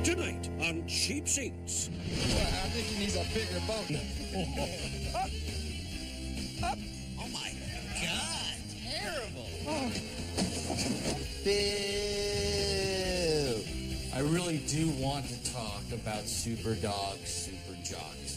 Tonight on Cheap Seats. Well, I think he needs a bigger boat. Oh my God, terrible. Boo! I really do want to talk about SuperDogs, Superjocks.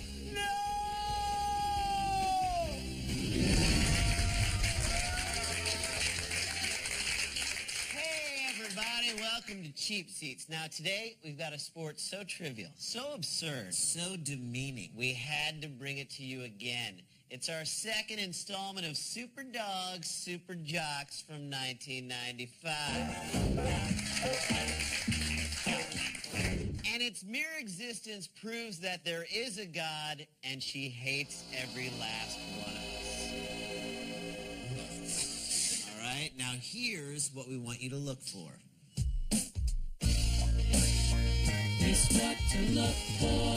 Welcome to Cheap Seats. Now, today, we've got a sport so trivial, so absurd, so demeaning. We had to bring it to you again. It's our second installment of SuperDogs, Superjocks from 1995. And its mere existence proves that there is a God, and she hates every last one of us. All right, now here's what we want you to look for. It's what to look for.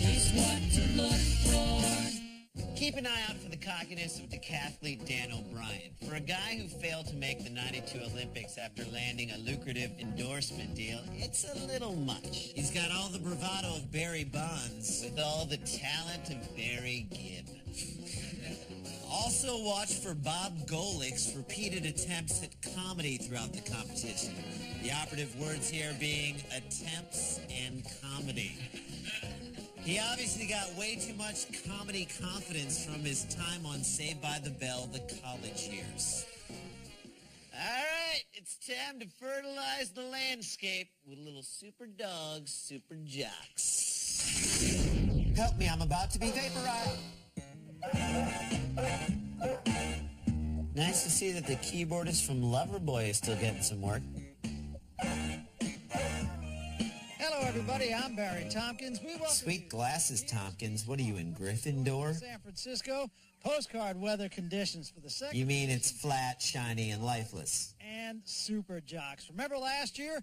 It's what to look for. Keep an eye out for the cockiness of decathlete Dan O'Brien. For a guy who failed to make the 92 Olympics after landing a lucrative endorsement deal, it's a little much. He's got all the bravado of Barry Bonds with all the talent of Barry Gibb. Also watch for Bob Golick's repeated attempts at comedy throughout the competition. The operative words here being attempts and comedy. He obviously got way too much comedy confidence from his time on Saved by the Bell, the college years. All right, it's time to fertilize the landscape with little SuperDogs, Superjocks. Help me, I'm about to be vaporized. Nice to see that the keyboardist from Loverboy is still getting some work. Hello, everybody. I'm Barry Tompkins. We welcome Sweet glasses, Tompkins. What are you, in Gryffindor? San Francisco. Postcard weather conditions for the second. You mean it's flat, shiny, and lifeless? And Superjocks. Remember last year?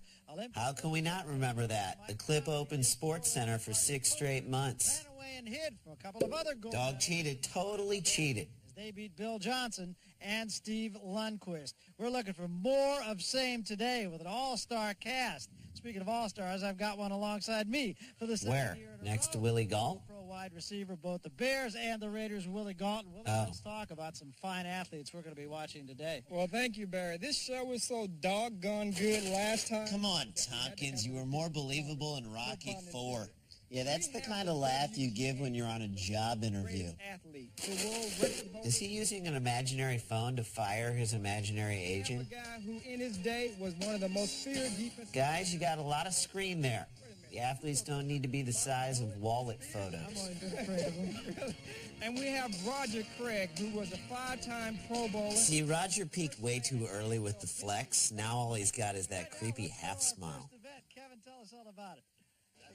How can we not remember that? The Clip opened Sports Center for 6 straight months. Ran away and hid from a couple of other goals. Dog cheated, totally cheated. As they beat Bill Johnson and Steve Lundquist. We're looking for more of same today with an all-star cast. Speaking of all-stars, I've got one alongside me for the second Where? year in a Next to row. Willie Galt? Pro wide receiver, both the Bears and the Raiders, Willie Galt. And Willie, let's talk about some fine athletes we're going to be watching today. Well, thank you, Barry. This show was so doggone good last time. Come on, Tompkins. You were more believable in Rocky IV. Yeah, that's the kind of laugh you give when you're on a job interview. Is he using an imaginary phone to fire his imaginary agent? A guy who in his day was one of the most feared defensive... Guys, you got a lot of screen there. The athletes don't need to be the size of wallet photos. I'm only just afraid of him. And we have Roger Craig, who was a 5-time Pro Bowler. See, Roger peaked way too early with the flex. Now all he's got is that creepy half smile. Kevin, tell us all about it.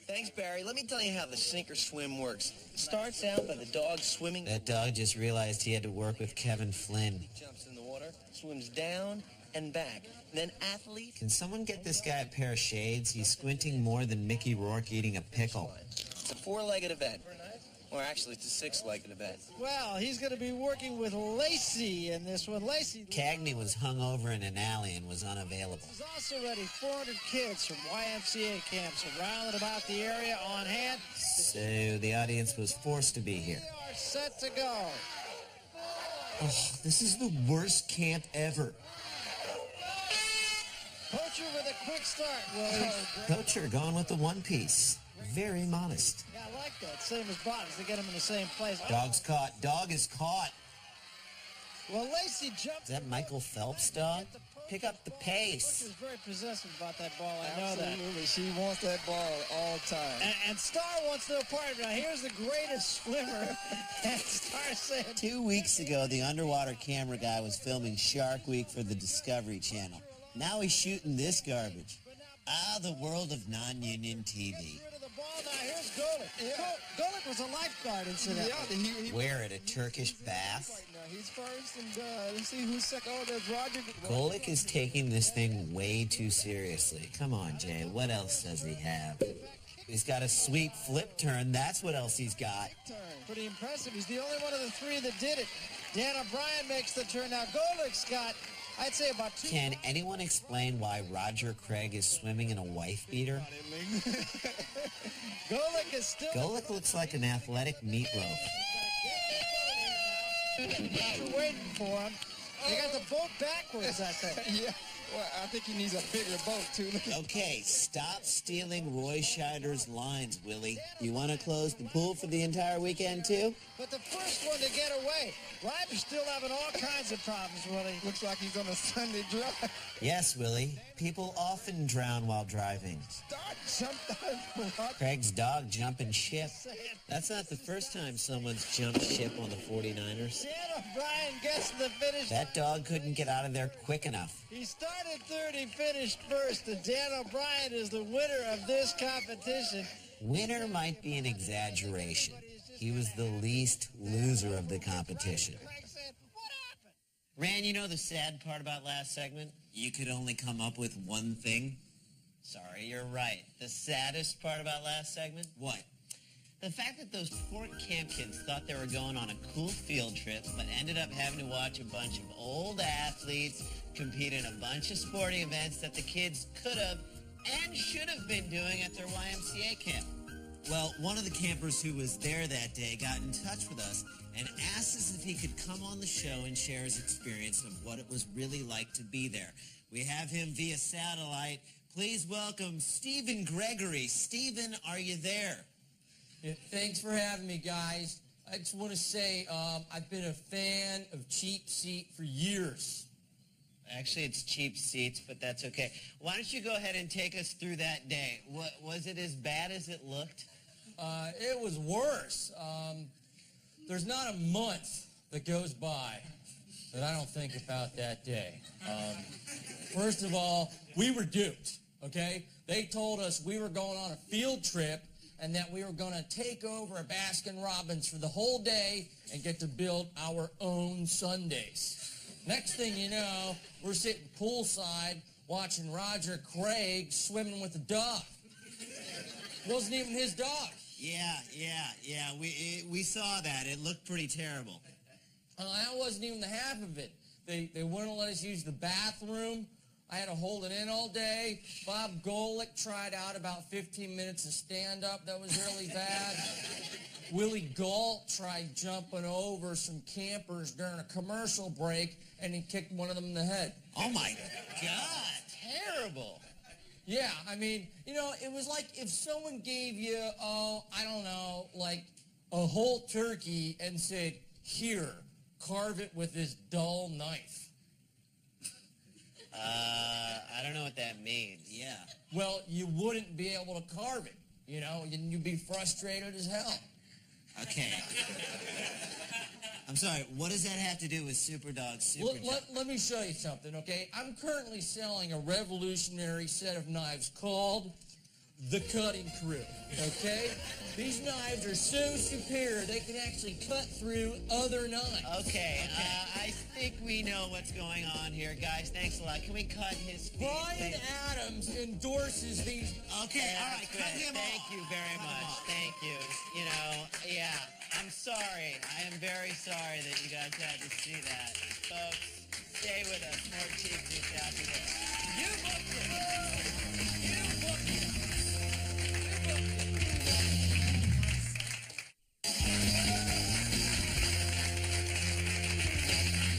Thanks, Barry. Let me tell you how the sink or swim works. It starts out by the dog swimming. That dog just realized he had to work with Kevin Flynn. He jumps in the water, swims down and back. Then athlete. Can someone get this guy a pair of shades? He's squinting more than Mickey Rourke eating a pickle. It's a 4-legged event. Or actually, it's a 6-legged event. Well, he's going to be working with Lacey in this one. Lacey Cagney was hung over in an alley and was unavailable. There's also ready 400 kids from YMCA camps around and about the area on hand. So the audience was forced to be here. They are set to go. Oh, this is the worst camp ever. Poacher with a quick start, Willie. Poacher going with the one-piece. Very modest. Yeah, I like that. Same as Bottoms. They get him in the same place. Dog's caught. Dog is caught. Well, Lacey jumped. Is that Michael Phelps' dog? Pick up the pace. Poacher's very possessive about that ball. I know that. Absolutely. She wants that ball all the time. And Star wants no part of it. Now, here's the greatest swimmer. And Star said... 2 weeks ago, the underwater camera guy was filming Shark Week for the Discovery Channel. Now he's shooting this garbage. Ah, the world of non-union TV. Now here's Golick. Golick was a lifeguard incident. Yeah, Where, at a Turkish bath? Right now, he's first, and let's see who's second. Oh, there's Roger. Golick is taking this thing way too seriously. Come on, Jay. What else does he have? He's got a sweet flip turn. That's what else he's got. Pretty impressive. He's the only one of the three that did it. Dan O'Brien makes the turn. Now Golick's got I'd say about 2. Can anyone explain why Roger Craig is swimming in a wife beater? Golick is still... Golick looks like an athletic meatloaf. You're waiting for him. They got the boat backwards, I think. Yeah. Well, I think he needs a bigger boat, too. Okay, stop stealing Roy Scheider's lines, Willie. You want to close the pool for the entire weekend, too? But the first one to get away. Ryder's still having all kinds of problems, Willie. Looks like he's on a Sunday drive. Yes, Willie. People often drown while driving. Start sometimes. Craig's dog jumping ship. That's not the first time someone's jumped ship on the 49ers. Dan O'Brien gets to the finish. That dog couldn't get out of there quick enough. He started third, he finished first, and Dan O'Brien is the winner of this competition. Winner might be an exaggeration. He was the least loser of the competition. Craig said, what happened? Ran, you know the sad part about last segment? You could only come up with one thing. Sorry, you're right. The saddest part about last segment? What? The fact that those poor camp kids thought they were going on a cool field trip, but ended up having to watch a bunch of old athletes compete in a bunch of sporting events that the kids could have and should have been doing at their YMCA camp. Well, one of the campers who was there that day got in touch with us and asked us if he could come on the show and share his experience of what it was really like to be there. We have him via satellite. Please welcome Stephen Gregory. Stephen, are you there? Yeah, thanks for having me, guys. I just want to say I've been a fan of Cheap Seat for years. Actually, it's Cheap Seats, but that's okay. Why don't you go ahead and take us through that day? Was it as bad as it looked? It was worse. There's not a month that goes by that I don't think about that day. First of all, we were duped, okay? They told us we were going on a field trip and that we were going to take over a Baskin-Robbins for the whole day and get to build our own sundaes. Next thing you know, we're sitting poolside watching Roger Craig swimming with a dog. Wasn't even his dog. Yeah. We saw that. It looked pretty terrible. That wasn't even the half of it. They wouldn't let us use the bathroom. I had to hold it in all day. Bob Golick tried out about 15 minutes of stand-up. That was really bad. Willie Galt tried jumping over some campers during a commercial break, and he kicked one of them in the head. Oh, my God. Terrible. Yeah, I mean, you know, it was like if someone gave you, I don't know, like a whole turkey and said, here, carve it with this dull knife. I don't know what that means. Yeah. Well, you wouldn't be able to carve it, you know, and you'd be frustrated as hell. Okay. I'm sorry, what does that have to do with SuperDogs, Superjocks? Let me show you something, okay? I'm currently selling a revolutionary set of knives called the Cutting Crew, okay? These knives are so superior, they can actually cut through other knives. Okay, I think we know what's going on here. Guys, thanks a lot. Can we cut his feet? Brian Adams endorses these. Okay, all right, cut him off. Thank you very much. Thank you. You know, yeah, I'm sorry. I am very sorry that you guys had to see that. Folks, stay with us. More Cheap Seats after this. You booked it. You booked it.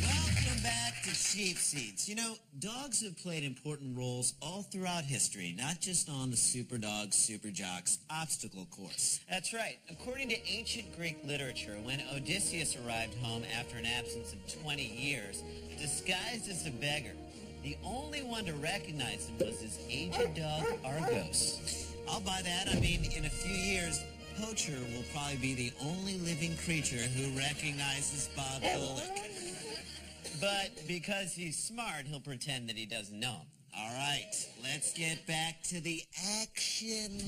Welcome back to Cheap Seats. You know, dogs have played important roles all throughout history, not just on the SuperDogs, Superjocks obstacle course. That's right. According to ancient Greek literature, when Odysseus arrived home after an absence of 20 years, disguised as a beggar, the only one to recognize him was his aged dog, Argos. I'll buy that. I mean, in a few years, Poacher will probably be the only living creature who recognizes Bob Golick. But because he's smart, he'll pretend that he doesn't know him. All right, let's get back to the action.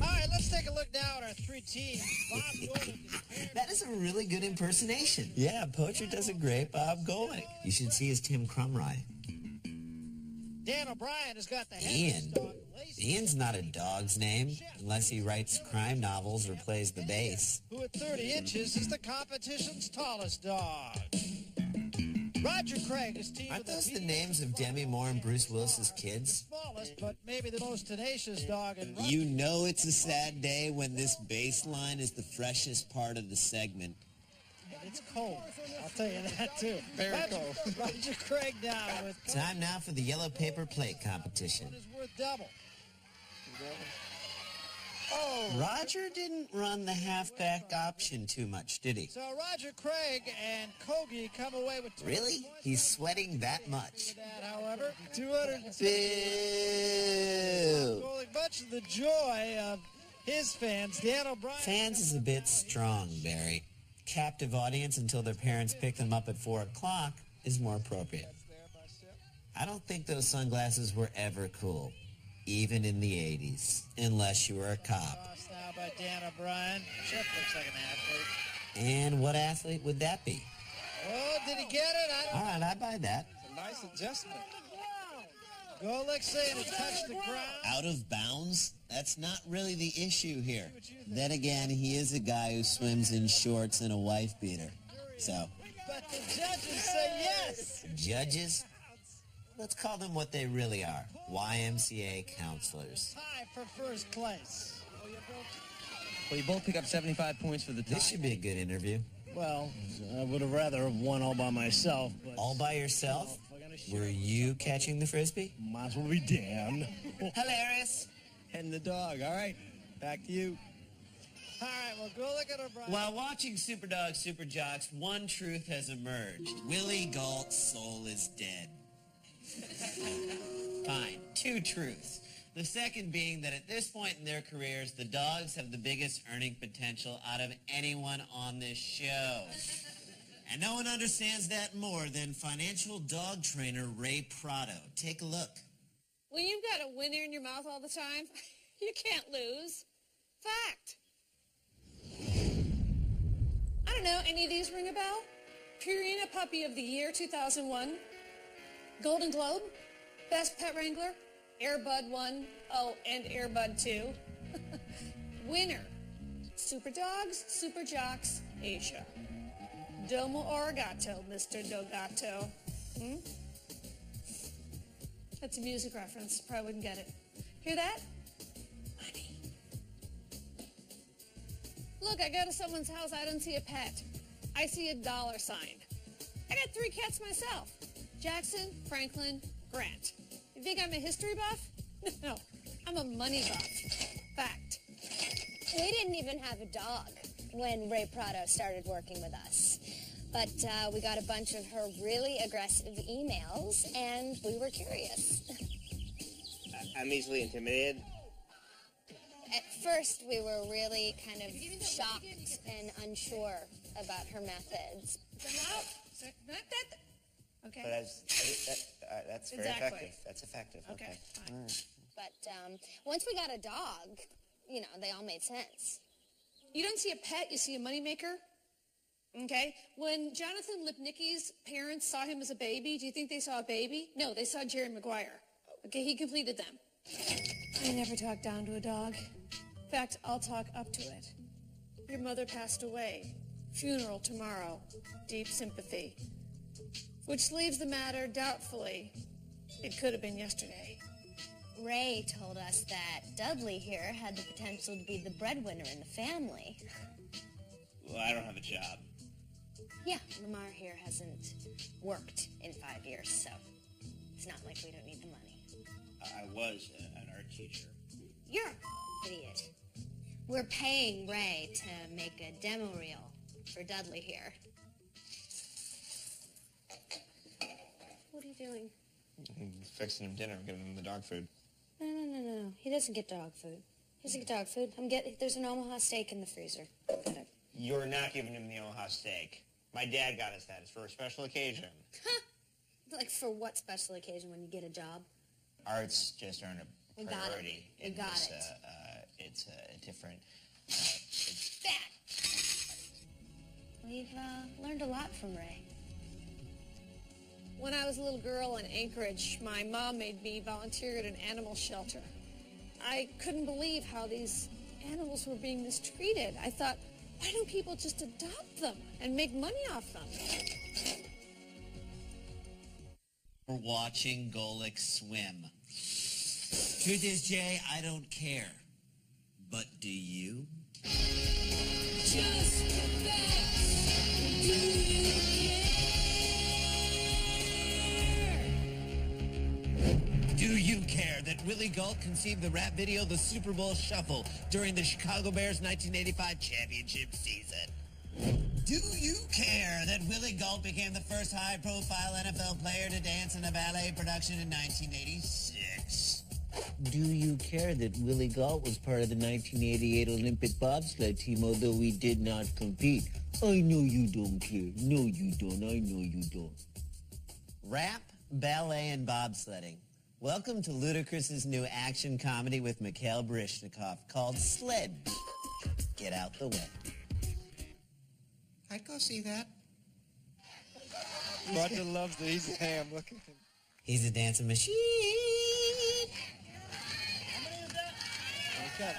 All right, let's take a look now at our three teams. Bob Golick is That is a really good impersonation. Yeah, Poacher does a great Bob Golick. You should see his Tim Crumry. Dan O'Brien has got the Ian. heaviest dog. Lacey, Ian's not a dog's name, unless he writes crime novels or plays the bass. who at 30 inches is the competition's tallest dog. Roger Craig is team Aren't with those the names of Demi Moore and Bruce Willis's kids? smallest, but maybe the most tenacious dog in You know it's a sad day when this bass line is the freshest part of the segment. It's cold. I'll tell you that too. Very cold. Roger Craig down with Time now for the yellow paper plate competition. is worth double. Oh, Roger didn't run the halfback option too much, did he? So Roger Craig and Kogi come away with 200 Really? points. He's sweating that much. With that, however, 200. Boo! Well, much of the joy of his fans, Dan O'Brien. Fans is a bit strong, Barry. Captive audience until their parents pick them up at 4 o'clock is more appropriate. I don't think those sunglasses were ever cool, even in the 80s, unless you were a cop. Lost now by Dan O'Brien. Chip looks like an athlete. And what athlete would that be? Oh, did he get it? I All don't right, I buy that. A nice adjustment. Golick saying it touched the ground. Out of bounds? That's not really the issue here. Then again, he is a guy who swims in shorts and a wife beater. So, But the judges say yes. judges? Let's call them what they really are. YMCA counselors. Tie for first place. Well, you both pick up 75 points for the tie. This should be a good interview. Well, I would have rather have won all by myself, but All by yourself? Were you catching the frisbee? might as well be Dan. Hilarious. And the dog. All right, back to you. All right, well, Golick and O'Brien. While watching SuperDogs, Superjocks, one truth has emerged. Willie Galt's soul is dead. Fine, two truths. The second being that at this point in their careers, the dogs have the biggest earning potential out of anyone on this show. And no one understands that more than financial dog trainer Ray Prado. Take a look. When you've got a winner in your mouth all the time, you can't lose. Fact. I don't know, any of these ring a bell? Purina Puppy of the Year 2001, Golden Globe, Best Pet Wrangler, Airbud 1, oh, and Airbud 2. Winner, SuperDogs, Superjocks, Asia. Domo arigato, Mr. Dogato. That's a music reference. Probably wouldn't get it. Hear that? Money. Look, I go to someone's house. I don't see a pet. I see a dollar sign. I got 3 cats myself. Jackson, Franklin, Grant. You think I'm a history buff? No, I'm a money buff. Fact. We didn't even have a dog when Ray Prado started working with us. But we got a bunch of her really aggressive emails, and we were curious. I'm easily intimidated. At first, we were really kind of shocked and unsure about her methods. Okay. But that's very Exactly. effective. That's effective. Okay, fine. But once we got a dog, you know, they all made sense. You don't see a pet, you see a moneymaker. Okay? When Jonathan Lipnicki's parents saw him as a baby, do you think they saw a baby? No, they saw Jerry Maguire. Okay, he completed them. I never talk down to a dog. In fact, I'll talk up to it. Your mother passed away. Funeral tomorrow. Deep sympathy. Which leaves the matter doubtfully. It could have been yesterday. Ray told us that Dudley here had the potential to be the breadwinner in the family. Well, I don't have a job. Yeah, Lamar here hasn't worked in 5 years, so it's not like we don't need the money. I was an art teacher. You're an idiot. We're paying Ray to make a demo reel for Dudley here. What are you doing? I'm fixing him dinner. I'm giving him the dog food. No. He doesn't get dog food. He doesn't get dog food. There's an Omaha steak in the freezer. Got it. You're not giving him the Omaha steak. My dad got us that. It's for a special occasion. Like for what special occasion when you get a job? Arts just aren't a We got it. priority. We got this, it. It's a different... We've learned a lot from Ray. When I was a little girl in Anchorage, my mom made me volunteer at an animal shelter. I couldn't believe how these animals were being mistreated. I thought, why don't people just adopt them and make money off them? for watching Golick swim. Truth is, Jay, I don't care. But do you? Just the facts. Do you care? Do you care that Willie Galt conceived the rap video The Super Bowl Shuffle during the Chicago Bears 1985 championship season? Do you care that Willie Galt became the first high-profile NFL player to dance in a ballet production in 1986? Do you care that Willie Galt was part of the 1988 Olympic bobsled team, although we did not compete? I know you don't care. No, you don't. I know you don't. Rap, ballet, and bobsledding. Welcome to Ludacris's new action comedy with Mikhail Baryshnikov called Sled. Get out the way. I'd go see that. Roger loves it. He's a ham. Look at him. He's a dancing machine. Okay.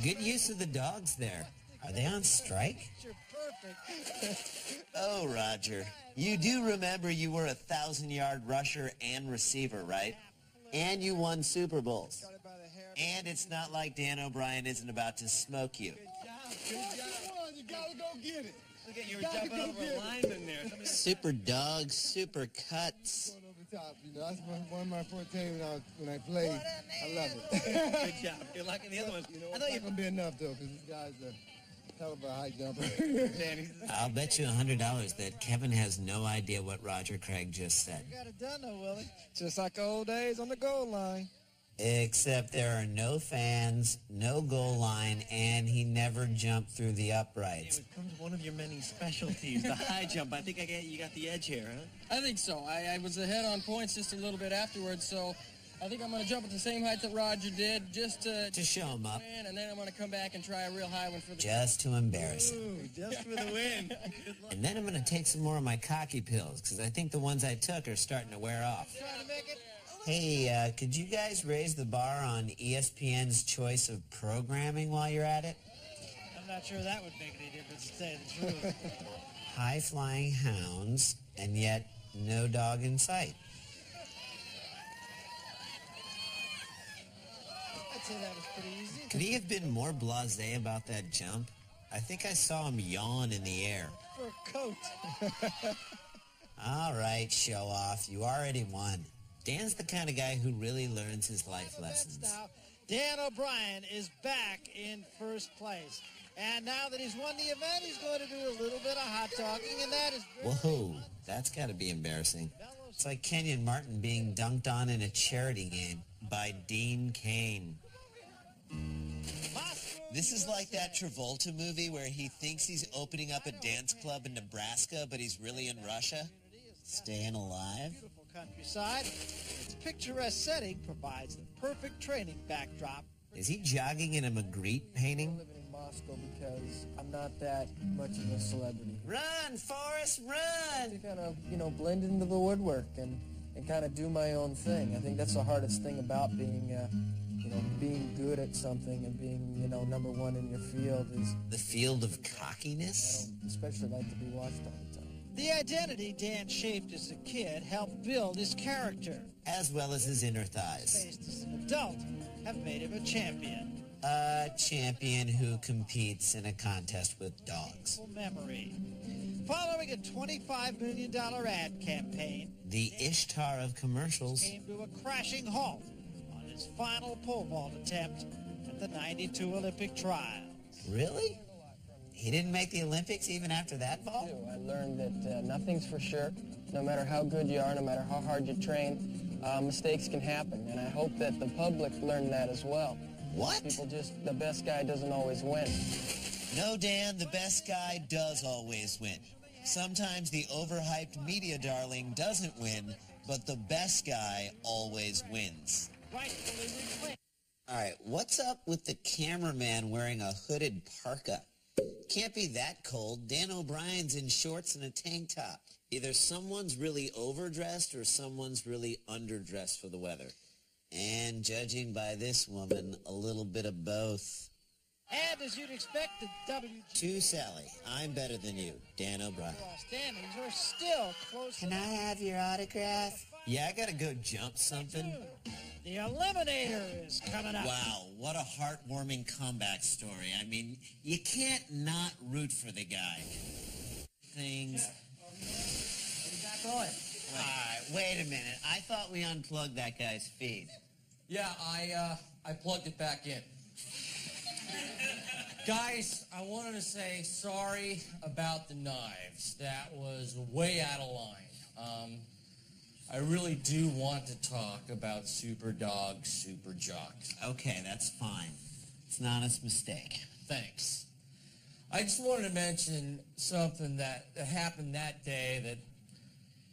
Good use of the dogs there. Are they on strike? You're perfect. Oh, Roger. You do remember you were a 1,000-yard rusher and receiver, right? And you won Super Bowls. And it's not like Dan O'Brien isn't about to smoke you. Good job. You gotta go get it. Look at you were jumping over a lineman there. SuperDogs, super cuts. Going over the top, you know, that's one of my forte when I played. I love it. Good job. Good luck in the other ones. You know, I it's thought not you gonna be enough though, because this guy's a hell of a high jumper. Danny. I'll bet you $100 that Kevin has no idea what Roger Craig just said. You got it done, though, Willie. Just like the old days on the goal line. Except there are no fans, no goal line, and he never jumped through the uprights. It becomes one of your many specialties, the high jump. I think you got the edge here, huh? I think so. I was ahead on points just a little bit afterwards, so I think I'm going to jump at the same height that Roger did, just to show him up. Win, and then I'm going to come back and try a real high one for the Just to embarrass him. Ooh, just for the win. And then I'm going to take some more of my cocky pills, because I think the ones I took are starting to wear off. Trying to make it. Hey, could you guys raise the bar on ESPN's choice of programming while you're at it? I'm not sure that would make any difference, to tell you the truth. High-flying hounds, and yet no dog in sight. I'd say that was pretty easy. Could he have been more blasé about that jump? I think I saw him yawn in the air. For a coat. All right, show off. You already won. Dan's the kind of guy who really learns his life lessons. Now, Dan O'Brien is back in first place. And now that he's won the event, he's going to do a little bit of hot talking, and that is very Whoa, that's got to be embarrassing. It's like Kenyon Martin being dunked on in a charity game by Dean Cain. This is like that Travolta movie where he thinks he's opening up a dance club in Nebraska, but he's really in Russia. Staying alive. beautiful countryside. Its picturesque setting provides the perfect training backdrop. Is he jogging in a Magritte painting? living in Moscow because I'm not that much of a celebrity. Run, Forrest, run! To kind of, blend into the woodwork and kind of do my own thing. I think that's the hardest thing about being, being good at something and being, number one in your field is... The field of cockiness? I don't especially like to be watched all the time. The identity Dan shaped as a kid helped build his character. As well as his inner thighs. Faced as an adult have made him a champion. A champion who competes in a contest with dogs. Memory. Following a $25 million ad campaign, The Ishtar of commercials. came to a crashing halt on his final pole vault attempt at the 92 Olympic trials. Really? He didn't make the Olympics even after that vault? I learned that nothing's for sure. No matter how good you are, no matter how hard you train, mistakes can happen. And I hope that the public learned that as well. What? The best guy doesn't always win. No, Dan, the best guy does always win. Sometimes the overhyped media darling doesn't win, but the best guy always wins. All right, what's up with the cameraman wearing a hooded parka? Can't be that cold. Dan O'Brien's in shorts and a tank top. Either someone's really overdressed or someone's really underdressed for the weather. And judging by this woman, a little bit of both. And as you'd expect, the WG To Sally, I'm better than you, Dan O'Brien. standings are still close. Can I have your autograph? Yeah, I gotta go jump something. The Eliminator is coming up. Wow, what a heartwarming comeback story. I mean, you can't not root for the guy. Things. Going. All right, wait a minute. I thought we unplugged that guy's feed. Yeah, I plugged it back in. Guys, I wanted to say sorry about the knives. That was way out of line. I really do want to talk about SuperDogs, Superjocks. Okay, that's fine. It's an honest mistake. Thanks. I just wanted to mention something that happened that day that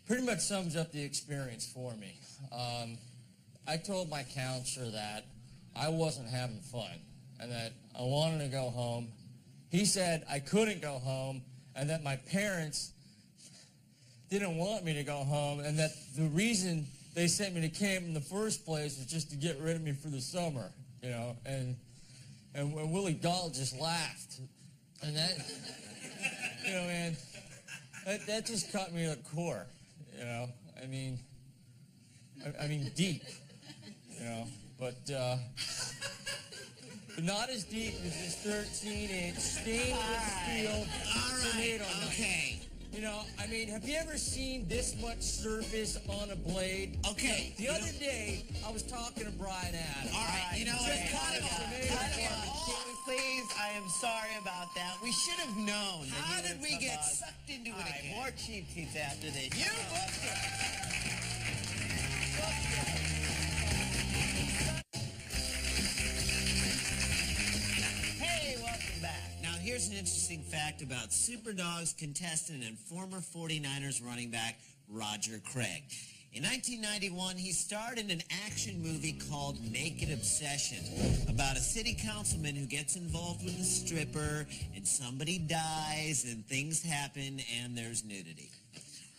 pretty much sums up the experience for me. I told my counselor that I wasn't having fun and that I wanted to go home. He said I couldn't go home and that my parents didn't want me to go home and that the reason they sent me to camp in the first place was just to get rid of me for the summer, you know, and Willie Dahl just laughed. And that, you know, man, that just cut me to the core, you know. I mean, deep, you know, but not as deep as this 13-inch stainless steel tornado knife. Okay. You know, I mean, have you ever seen this much surface on a blade? Okay. The other day, I was talking to Brian Adams. All right, you know what? Cut it off. Can we please? I am sorry about that. We should have known. How did we get sucked into it again? More cheap seats after this. You booked it. Hey, welcome back. Now, here's an interesting fact about SuperDogs contestant and former 49ers running back Roger Craig. In 1991, he starred in an action movie called Naked Obsession about a city councilman who gets involved with a stripper and somebody dies and things happen and there's nudity.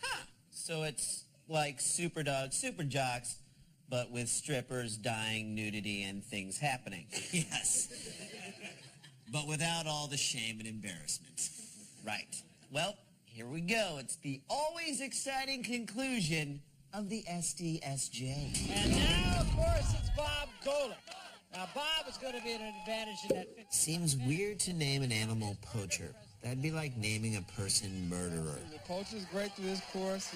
Huh. So it's like SuperDogs, Superjocks, but with strippers, dying, nudity, and things happening. Yes. But without all the shame and embarrassment. Right. Well, here we go. It's the always exciting conclusion of the SDSJ. And now, of course, it's Bob Golick. Now, Bob is going to be at an advantage in that 50. Seems weird to name an animal poacher. That'd be like naming a person murderer. The poacher's great through his course.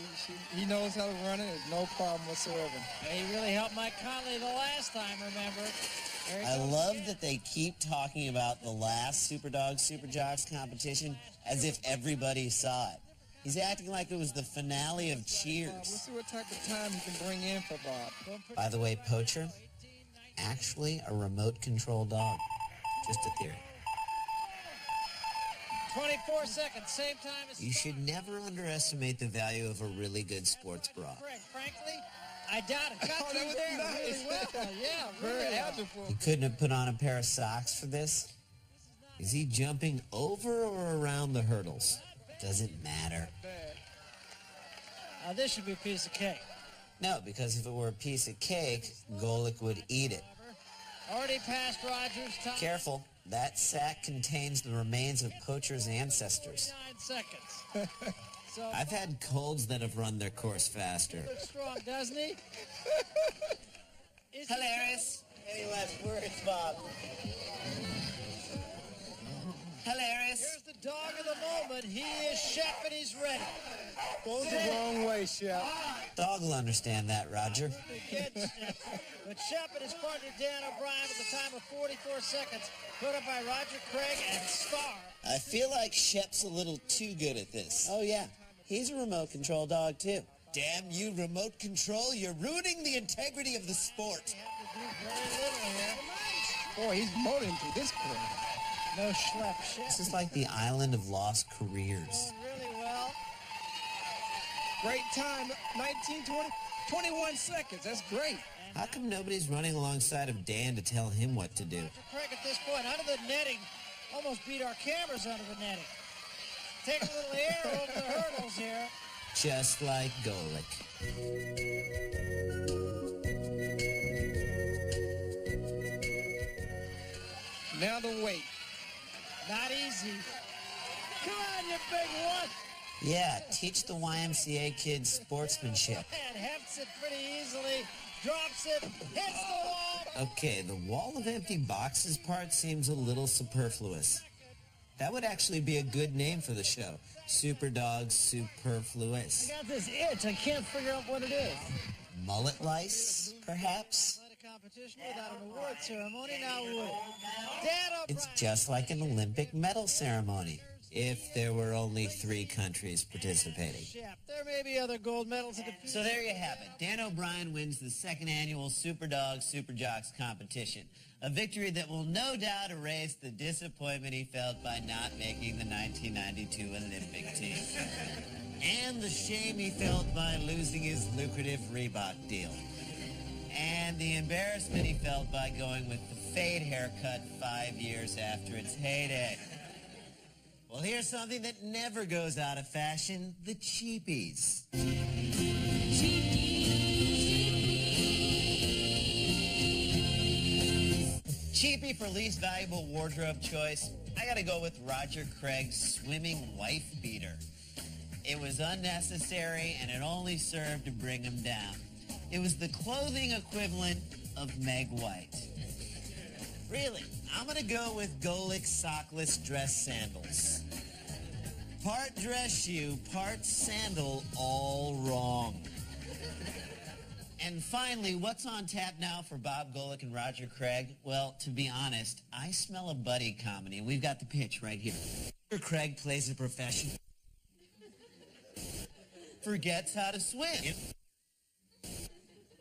He knows how to run it. There's no problem whatsoever. He really helped Mike Conley the last time, remember? I love that they keep talking about the last SuperDogs, Superjocks competition as if everybody saw it. He's acting like it was the finale of Cheers. We'll see what type of time he can bring in for Bob. By the way, poacher, actually a remote control dog. Just a theory. 24 seconds, same time as... You should never underestimate the value of a really good sports bra. Frankly, I doubt it. Got through there really well. Yeah, Very really agile. He couldn't have put on a pair of socks for this? Is he jumping over or around the hurdles? Doesn't matter. This should be a piece of cake. No, because if it were a piece of cake, Golick would eat it. Already past Rogers' time. Careful. That sack contains the remains of Poacher's ancestors. 9 seconds. So, I've had colds that have run their course faster. he looks strong, doesn't he? Hilarious. Any last words, Bob? Hilarious. Here's the dog of the moment. He is Shep and he's ready. Goes the wrong way, Shep. Dog will understand that, Roger. But Shep and his partner Dan O'Brien at the time of 44 seconds, put up by Roger Craig and Star. I feel like Shep's a little too good at this. Oh, yeah. He's a remote control dog, too. Damn you, remote control. You're ruining the integrity of the sport. Boy, he's motoring through this corner. No schlep Shep. This is like the island of lost careers. Really well. Great time, 19, 20, 21 seconds. That's great. How come nobody's running alongside of Dan to tell him what to do? Roger Craig at this point, under the netting, almost beat our cameras under the netting. Take a little air over the hurdles here. Just like Golick. Now the weight. Not easy. Come on, you big one. Yeah, teach the YMCA kids sportsmanship. And hefts it pretty easily. Drops it. Hits the wall. Okay, the wall of empty boxes part seems a little superfluous. That would actually be a good name for the show. SuperDogs Superfluous. I got this itch. I can't figure out what it is. Mullet lice, perhaps? Competition without an award ceremony. Now would Dan O'Brien. It's just like an Olympic medal ceremony, if there were only 3 countries participating. There may be other gold medals in the future. So there you have it. Dan O'Brien wins the 2nd annual SuperDogs Superjocks competition. A victory that will no doubt erase the disappointment he felt by not making the 1992 Olympic team. And the shame he felt by losing his lucrative Reebok deal. And the embarrassment he felt by going with the fade haircut 5 years after its heyday. Well, here's something that never goes out of fashion, the cheapies. Cheapie for least valuable wardrobe choice, I gotta go with Roger Craig's swimming wife beater. It was unnecessary and it only served to bring him down. It was the clothing equivalent of Meg White. Really, I'm gonna go with Golick sockless dress sandals. Part dress shoe, part sandal, all wrong. And finally, what's on tap now for Bob Golick and Roger Craig? Well, to be honest, I smell a buddy comedy, and we've got the pitch right here. Roger Craig plays a professional, forgets how to swim.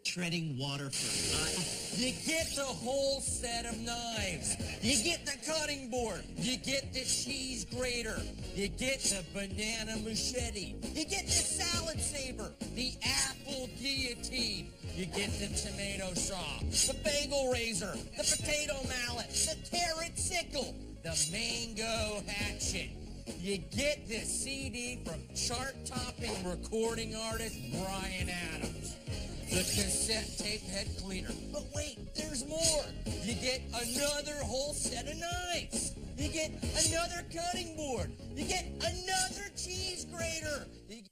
Treading water for You get the whole set of knives. You get the cutting board. You get the cheese grater. You get the banana machete. You get the salad saber. The apple guillotine. You get the tomato saw. The bagel razor. The potato mallet. The carrot sickle. The mango hatchet. You get this CD from chart-topping recording artist Bryan Adams. The cassette tape head cleaner. But wait, there's more. You get another whole set of knives. You get another cutting board. You get another cheese grater. You